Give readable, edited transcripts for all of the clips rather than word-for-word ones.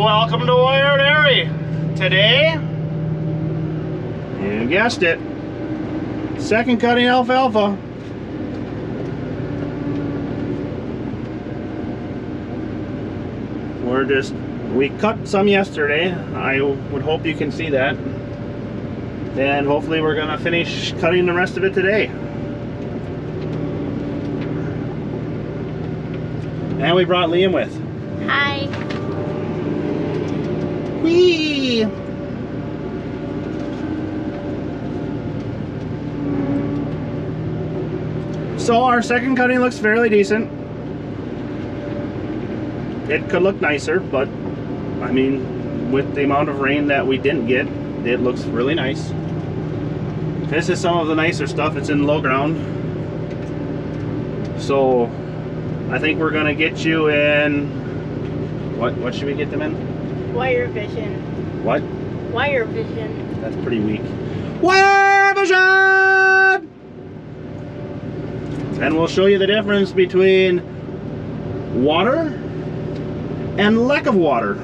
Welcome to Wire Dairy. Today, you guessed it, second cutting alfalfa. We cut some yesterday. I would hope you can see that. And hopefully we're gonna finish cutting the rest of it today. And we brought Liam with. Hi. Whee! So our second cutting looks fairly decent. It could look nicer, but I mean, with the amount of rain that we didn't get, it looks really nice. This is some of the nicer stuff. It's in low ground. So I think we're gonna get you in, what should we get them in? Wire vision. What? Wire vision. That's pretty weak. Wire vision! And we'll show you the difference between water and lack of water.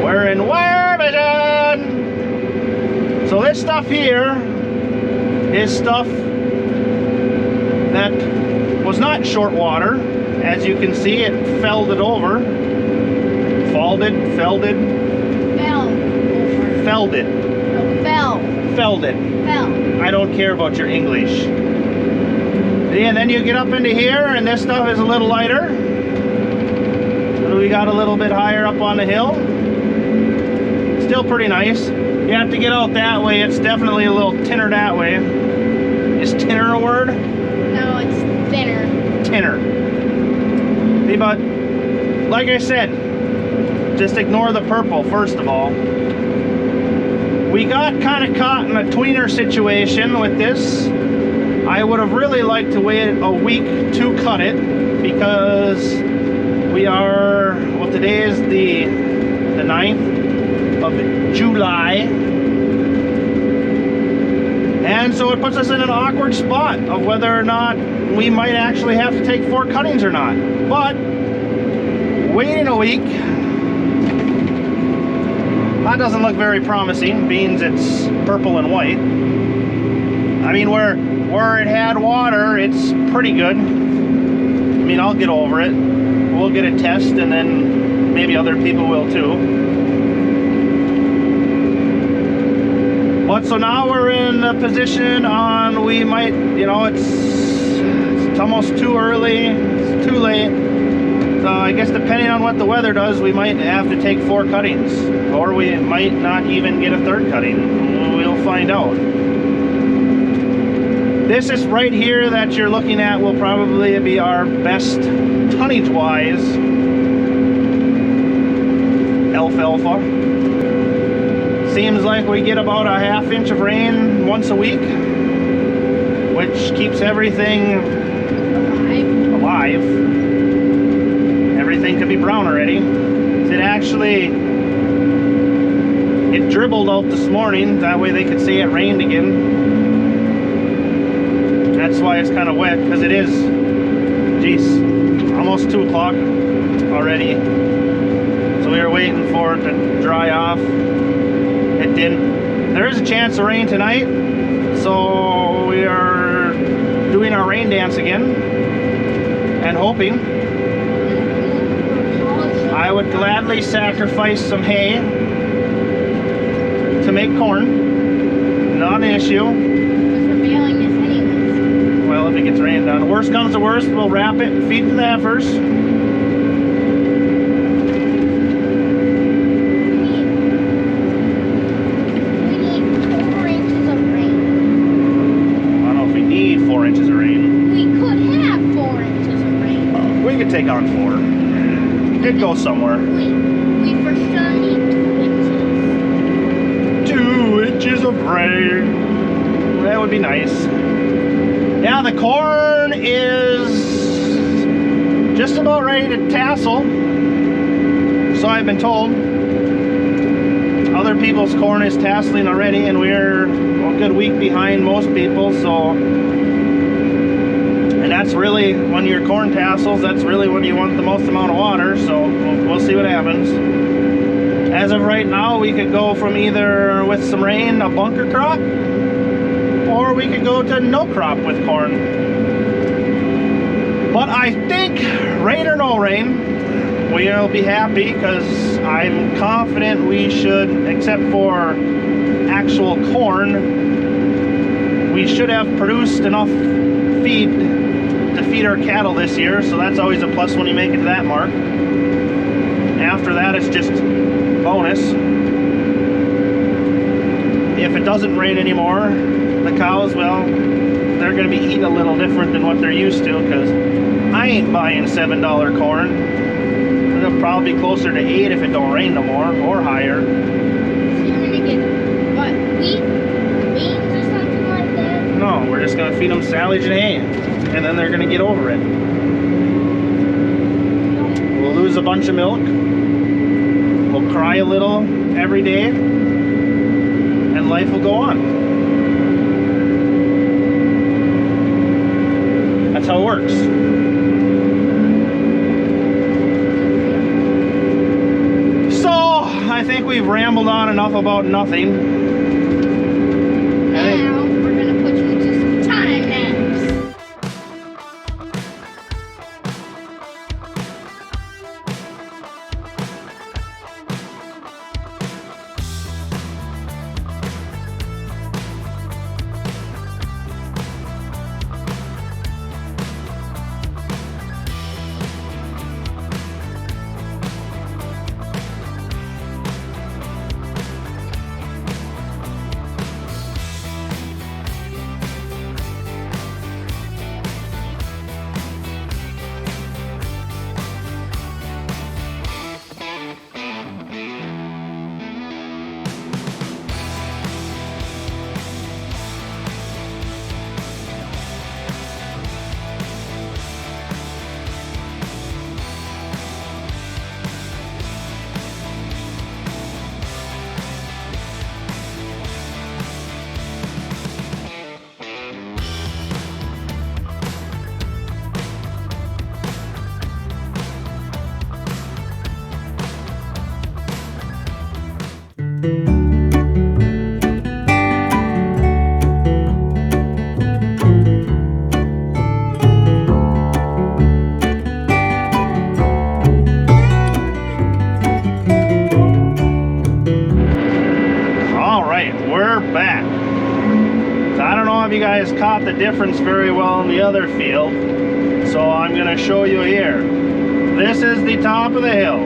We're in Wire Vision. So this stuff here is stuff that was not short water. As you can see, it felded over. Felded. I don't care about your English. And then you get up into here and this stuff is a little lighter. We got a little bit higher up on the hill. Still pretty nice. You have to get out that way. It's definitely a little tinner that way. Is tinner a word? No, it's thinner. Tinner. See, but like I said, just ignore the purple first of all. We got kind of caught in a tweener situation with this. I would have really liked to wait a week to cut it because we are, well, today is the 9th of July. And so it puts us in an awkward spot of whether or not we might actually have to take 4 cuttings or not. But waiting a week, that doesn't look very promising, being it's purple and white. I mean, where it had water, it's pretty good. I mean, I'll get over it. We'll get a test and then maybe other people will too. But so now we're in a position on, we might, you know, it's almost too early, it's too late. So I guess depending on what the weather does, we might have to take 4 cuttings, or we might not even get a 3rd cutting. We'll find out. This is right here that you're looking at will probably be our best tonnage-wise alfalfa. Seems like we get about a ½ inch of rain once a week, which keeps everything alive. Everything could be brown already. It dribbled out this morning, that way they could say it rained again. That's why it's kind of wet, because it is, geez, almost 2 o'clock already. So we were waiting for it to dry off. It didn't. There is a chance of rain tonight, so we are doing our rain dance again and hoping. I would gladly sacrifice some hay to make corn. Not an issue. Well, if it gets rained on. Worst comes to worst, we'll wrap it and feed it to the heifers. inches of rain. We could have 4 inches of rain. We could take on 4. It'd go somewhere. We for sure need 2 inches. 2 inches of rain. That would be nice. Yeah, the corn is just about ready to tassel. So I've been told. Other people's corn is tasseling already, and we're a good week behind most people, so. And that's really, when your corn tassels, that's really when you want the most amount of water, so we'll see what happens. As of right now, we could go from either with some rain, a bunker crop, or we could go to no crop with corn. But I think, rain or no rain, we'll be happy, because I'm confident we should, except for actual corn, we should have produced enough feed to feed our cattle this year, so that's always a plus when you make it to that mark. After that, it's just bonus. If it doesn't rain anymore, the cows, well, they're going to be eating a little different than what they're used to, because I ain't buying $7 corn. It'll probably be closer to 8 if it don't rain no more, or higher. So you're gonna get, what, wheat? Beans or something like that? No, we're just going to feed them silage and hay, and then they're going to get over it. We'll lose a bunch of milk. We'll cry a little every day, and life will go on. That's how it works. I think we've rambled on enough about nothing. Now we're gonna put you into some time lapse. Back. So I don't know if you guys caught the difference very well in the other field, so I'm going to show you here. This is the top of the hill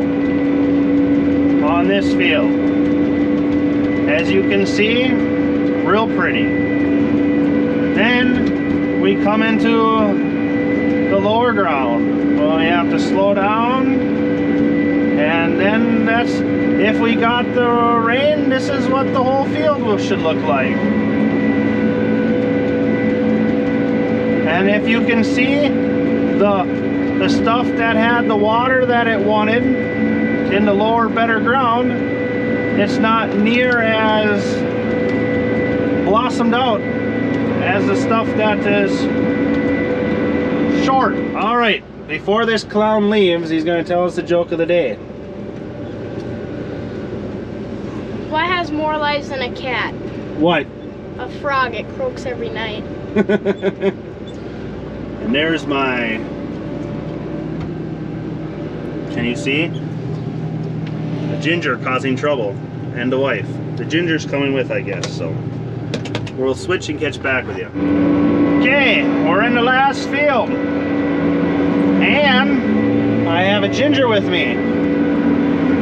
on this field. As you can see, real pretty. Then we come into the lower ground. Well, we have to slow down, and then that's, if we got the rain, this is what the whole field should look like. And if you can see, the stuff that had the water that it wanted in the lower, better ground, it's not near as blossomed out as the stuff that is short. All right, before this clown leaves, he's going to tell us the joke of the day. What has more lives than a cat? What? A frog. It croaks every night. And there's my, can you see? A ginger causing trouble, and the wife. The ginger's coming with, I guess, so we'll switch and catch back with you. Okay, we're in the last field, and I have a ginger with me.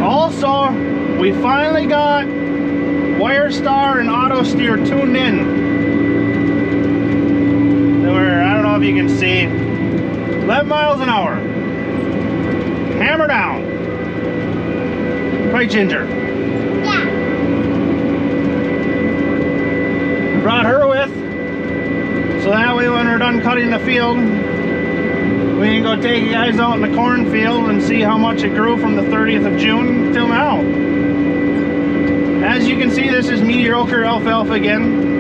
Also, we finally got Wire Star and Auto Steer tuned in. I don't know above you can see 11 miles an hour. Hammer down. Right, Ginger? Yeah. Brought her with, so that way when we're done cutting the field, we can go take you guys out in the cornfield and see how much it grew from the 30th of June till now. As you can see, this is mediocre alfalfa again.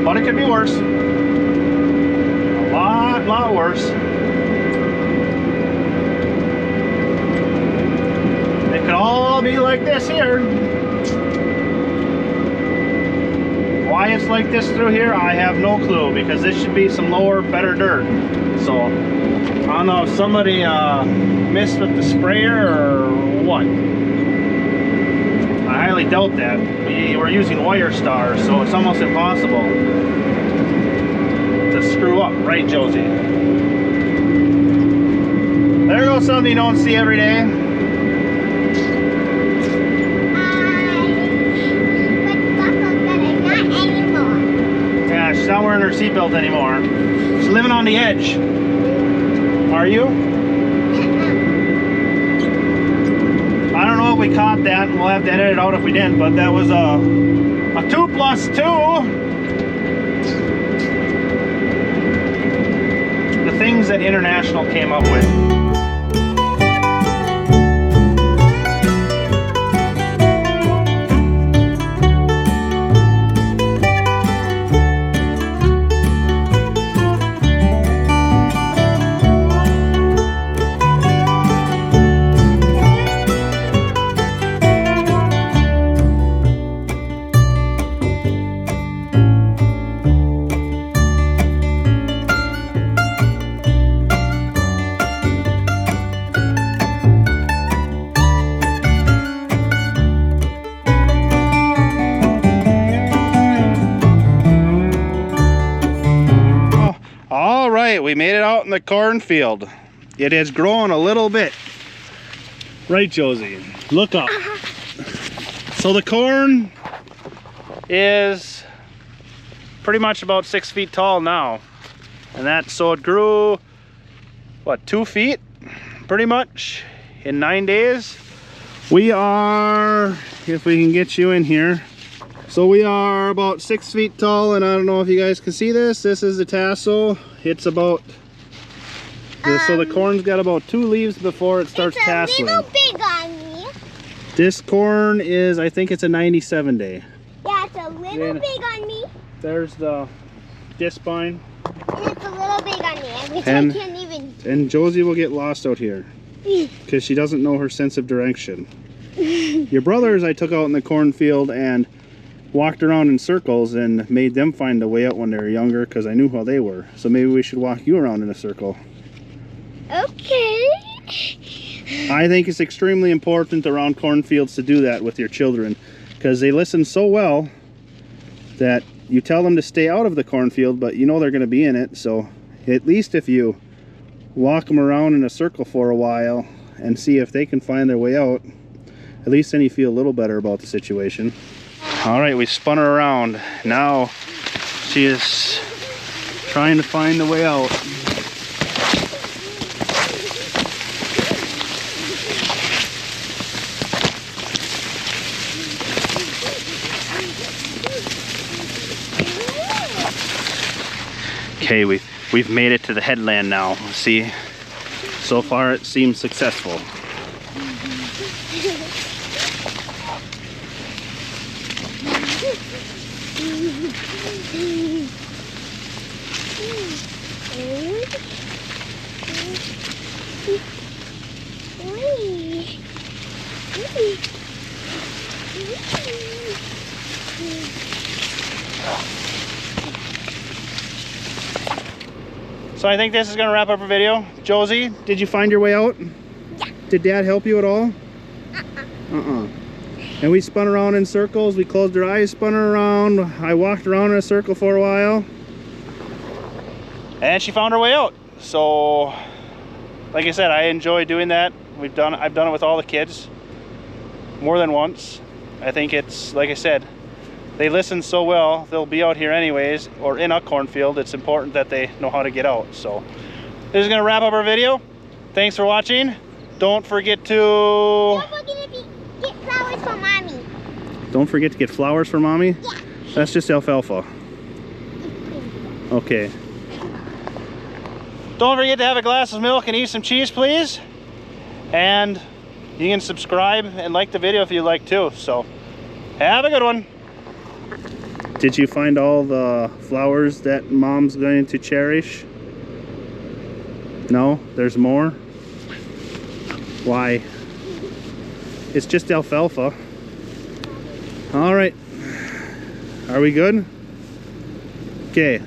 But it could be worse. A lot worse. It could all be like this here. Why it's like this through here, I have no clue, because this should be some lower, better dirt. So, I don't know if somebody missed with the sprayer or what. I highly doubt that. We're using wire stars, so it's almost impossible to screw up, right, Josie? There goes something you don't see every day. Yeah, she's not wearing her seatbelt anymore. She's living on the edge. Are you? I don't know if we caught that. We'll have to edit it out if we didn't, but that was a 2 plus 2. The things that International came up with. We made it out in the cornfield. It has grown a little bit. Right, Josie? Look up. So the corn is pretty much about 6 feet tall now. And so it grew, what, 2 feet? Pretty much in 9 days. We are, if we can get you in here. So we are about 6 feet tall, and I don't know if you guys can see this. This is the tassel. It's about, so the corn's got about 2 leaves before it starts tasseling. It's a little big on me. This corn is, I think it's a 97 day. Yeah, it's a little big on me. There's the disc spine. And it's a little big on me, which and, I can't even. And Josie will get lost out here because she doesn't know her sense of direction. Your brothers I took out in the cornfield and walked around in circles and made them find a way out when they were younger because I knew how they were. So maybe we should walk you around in a circle. Okay. I think it's extremely important around cornfields to do that with your children because they listen so well that you tell them to stay out of the cornfield, but you know they're going to be in it. So at least if you walk them around in a circle for a while and see if they can find their way out, at least then you feel a little better about the situation. All right, we spun her around. Now she is trying to find the way out. Okay, we've made it to the headland now. See, so far it seems successful. So I think this is going to wrap up our video. Josie, did you find your way out? Yeah. Did Dad help you at all? And we spun around in circles. We closed our eyes, spun her around. I walked around in a circle for a while. And she found her way out. So, like I said, I enjoy doing that. I've done it with all the kids more than once. I think it's, like I said, they listen so well, they'll be out here anyways, or in a cornfield. It's important that they know how to get out. So this is gonna wrap up our video. Thanks for watching. Don't forget to... Don't forget to get flowers for mommy. Don't forget to get flowers for mommy? Yeah. That's just alfalfa. Okay. Don't forget to have a glass of milk and eat some cheese, please. And you can subscribe and like the video if you like too. So have a good one. Did you find all the flowers that mom's going to cherish? No? There's more? Why? It's just alfalfa. All right. Are we good? Okay,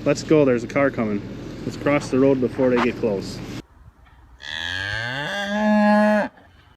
let's go. There's a car coming. Let's cross the road before they get close.